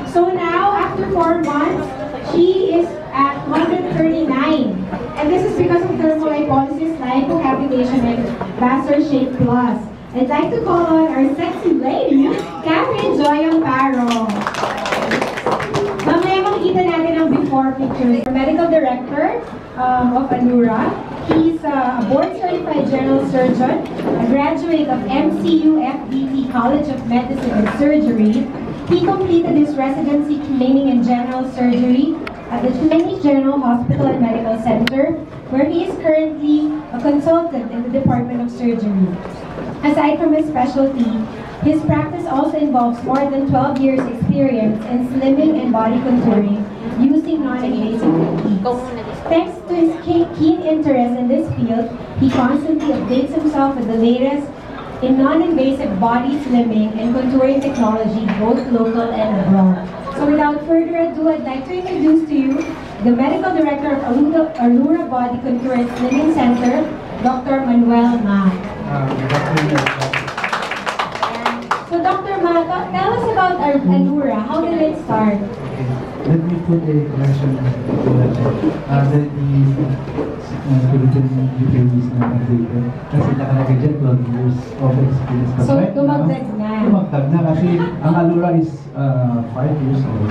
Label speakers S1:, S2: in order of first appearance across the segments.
S1: So now, after 4 months, she is at 139. And this is because of thermal lipolysis, lipocavitation, and Vassar Shape Plus. I'd like to call on our sexy lady, Catherine Joy Amparo. Mamaya makikita natin ang before pictures. Medical Director of Alura. He's a board-certified general surgeon, a graduate of MCU FDT College of Medicine and Surgery. He completed his residency training in general surgery at the Chinese General Hospital and Medical Center, where he is currently a consultant in the Department of Surgery. Aside from his specialty, his practice also involves more than 12 years experience in slimming and body contouring using non-invasive techniques. Thanks to his keen interest in this field, he constantly updates himself with the latest in non-invasive body slimming and contouring technology, both local and abroad. So without further ado, I'd like to introduce to you the Medical Director of Alura Body Contour and Slimming Center, Dr. Manuel Ma. So Dr. Ma, tell us about Alura. How did it start?
S2: Let me put a question to that. The Philippine Ukrainians na nandito. Kasi nakalagay dyan 12 years of experience.
S1: So tumagdag na.
S2: Tumagdag na kasi ang Alura is 5 years old.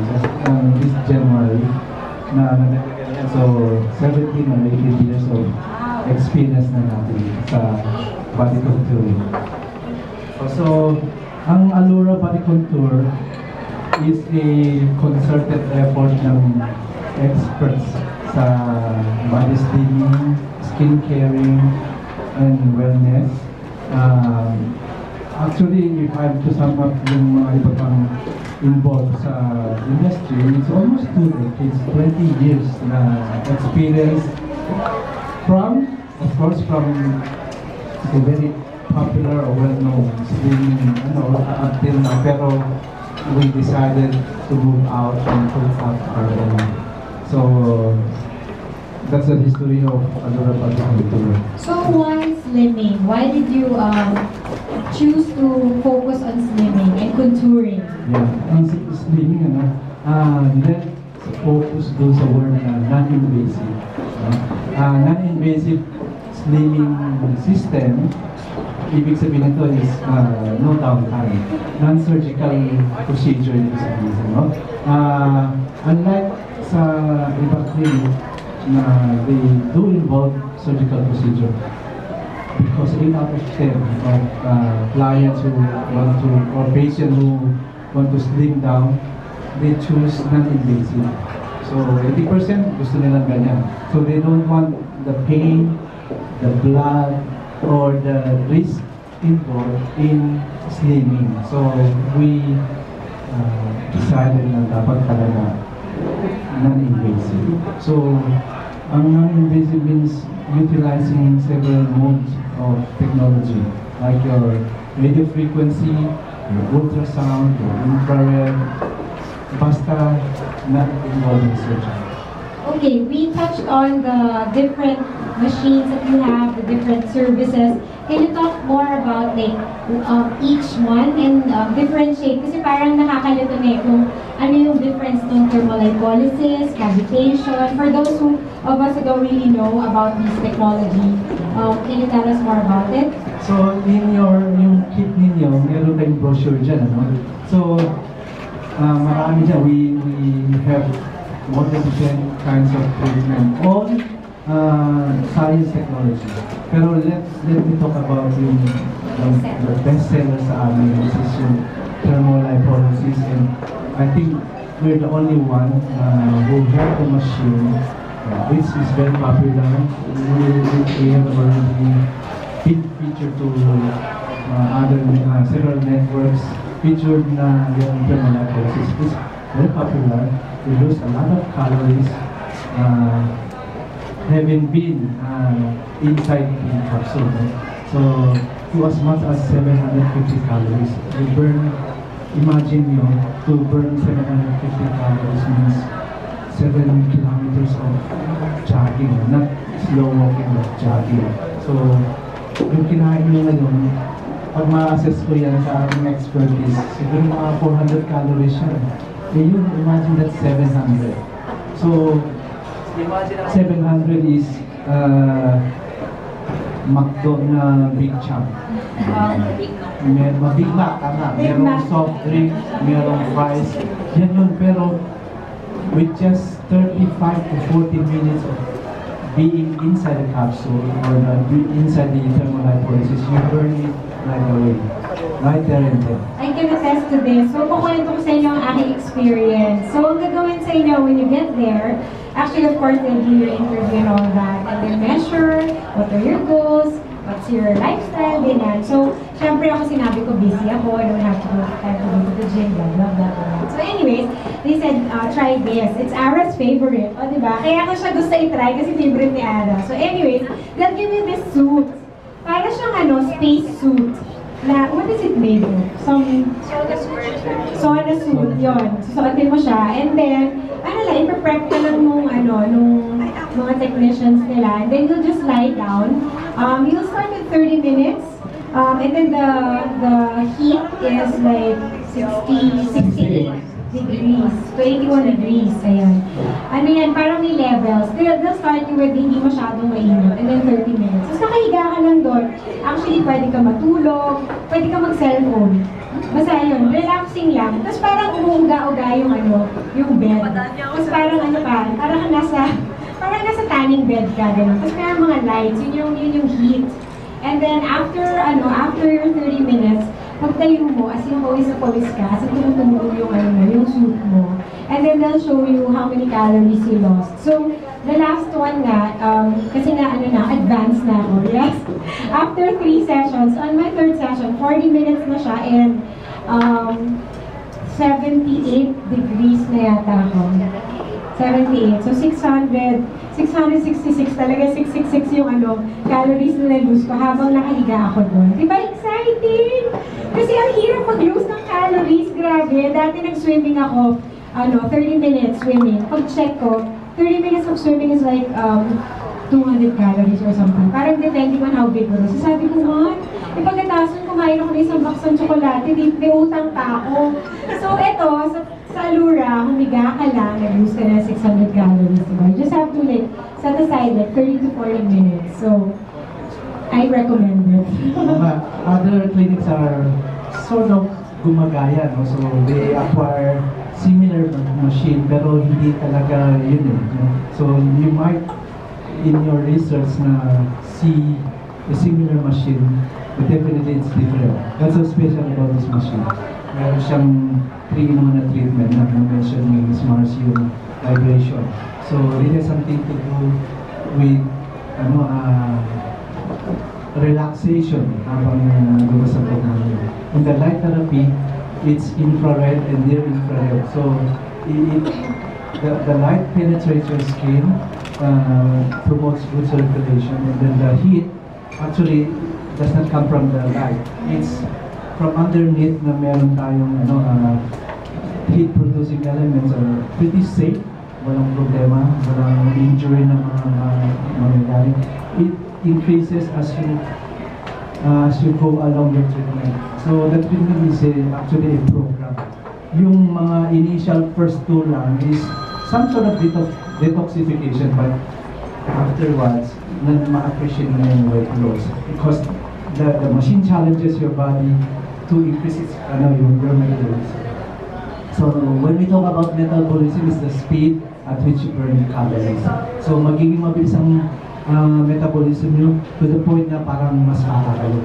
S2: Just this January na nandagdagan yan. So 17 or 18 years of experience na natin sa body contouring. So ang Alura Body Contour is a concerted effort ng experts sa body slimming, skin caring, and wellness. Actually, if I have to sum up yung mga iba pang involved sa industry, it's almost 2 decades, 20 years na experience from, of course, from a very popular or well-known slimming, until now, pero we decided to move out and put up our own. So that's the history of Alura Body Contour.
S1: So why slimming? Why did you choose to focus on slimming and contouring?
S2: Yeah, ang slimming, let's focus doon sa word na non-invasive. Non-invasive slimming system. Ibig sabihin nito is no downtime, non-surgical procedure ibig sabihin, no? Unlike sa ibang clinic na they do involve surgical procedure, because 8 out of 10 of clients who want to, or patients who want to slim down, they choose non-invasive. So 80% gusto nilang ganyan. So they don't want the pain, the blood, or the risk involved in slimming. So we decided na dapat talaga non-invasive. So ang non-invasive means utilizing several modes of technology, like your radio frequency, your ultrasound, your infrared, basta not involving surgery.
S1: Okay, we touched on the different machines that you have, the different services. Can you talk more about like each one and differentiate? Kasi parang nakakalito na kung ano yung difference ng thermal lipolysis, cavitation. For those of us who don't really know about this technology, can you tell us more about it?
S2: So in yung kit ninyo, meron tayong brochure dyan, ano? So marami dyan, we have more than 10 kinds of treatment on science technology. Pero let me talk about the best seller sa amin, which is yung thermal lipolysis, and I think we're the only one who have the machine, which is very popular. We have already been featured to other several networks, featured na yung thermal lipolysis. It's very popular. We lose a lot of calories having been inside the capsule. So it was much as 750 calories. We burn, imagine to burn 750 calories means 7 kilometers of jogging, not slow walking but jogging. So yung kinain nyo ngayon, pag ma-assess ko yan sa aking expertise, siguro mga 400 calories siya. Eh yun, imagine that 700. So, imagine ang 700 is McDo na Big Chunk. Big Mac, tama. Merong soft drink, merong fries. Yan yun, pero with just 35 to 40 minutes of being inside the capsule or inside the thermal lipolysis, you burn it right away. Right there and there.
S1: I can attest to this. So, kukwento ko sa inyo ang aking experience. So, ang gagawin sa inyo when you get there, actually, of course, they'll do your interview and all that. And then measure, what are your goals, what's your lifestyle, ganyan. So, syempre ako sinabi ko, busy ako, I don't have to go to the gym, blah, blah, blah, blah. So anyways, they said, try this. It's Ara's favorite. O, diba? Kaya ako siya gusto i-try kasi favorite ni Ara. So anyways, they'll give you this suit. Para siyang space suit. Na, what is it made of? Some sauna suit, yun. Susuotin mo siya. And then, ipaprep ka lang nung mga technicians nila. And then you'll just lie down. You'll start with 30 minutes. And then the heat is like 68 degrees, to 81 degrees, ayan. Ano yan, parang may levels. They'll start you with hindi masyadong mainit, and then 30 minutes. Tapos nakahiga ka lang doon. Actually, pwede ka matulog, pwede ka mag-cellphone. Basta yun, relaxing lang. Tapos parang umuuga-uga yung bed. Tapos parang parang nasa tanning bed ka, gano'n. Tapos parang mga lights, yun yung heat. And then after your 30 minutes, pagtayo mo, as in pawis na pawis ka, as in tumutunog yung suit mo. And then they'll show you how many calories you lost. So, the last one nga, kasi advanced na ako, yes? After 3 sessions, on my 3rd session, 40 minutes na siya, and 78 degrees na yata ako. 78. So, 666 talaga, 666 yung calories na na-lose ko habang nakahiga ako doon. Diba exciting? Kasi ang hirap mag-lose ng calories, grabe. Dati nag-swimming ako, 30 minutes swimming. Pag-check ko, 30 minutes of swimming is like 200 calories or something. Parang depending on how vigorous. So sabi ko, what? Pagkatapos kumain ako ng isang box ng tsokolate, may utang pa ako. So eto, sa Allura, humiga ka lang, nag-lose ka na 600 calories, diba? You just have to set aside 30 to 40 minutes. So, I recommend it.
S2: Other clinics are sort of gumagaya, no? So they acquire similar machine pero hindi talaga yun no? So you might in your research na see a similar machine, but definitely it's different. That's so special about this machine. Meron siyang 3-in-1 na treatment na na-mention ni Ms. Mars yung vibration. So it has something to do with relaxation habang nagabas ang pagmamahal. In the light therapy, it's infrared and near infrared. So the light penetrates your skin, promotes good circulation, and then the heat actually does not come from the light. It's from underneath na meron tayong heat-producing elements are pretty safe. Walang problema, walang injury na mangyayari. It increases as you go along your treatment. So that treatment is actually a program. Yung mga initial first 2 lang is some sort of detoxification, but afterwards, ma-appreciate na yung weight loss because the machine challenges your body to increase your metabolism. So when we talk about metabolism, is the speed at which you burn calories. So magiging mabilis ang metabolism nyo to the point na parang mas para kayo.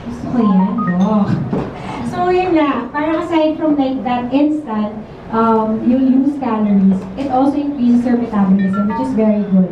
S1: Gusto ko yan, Doc. So yun na, parang aside from that instant, you'll lose calories. It also increases your metabolism, which is very good.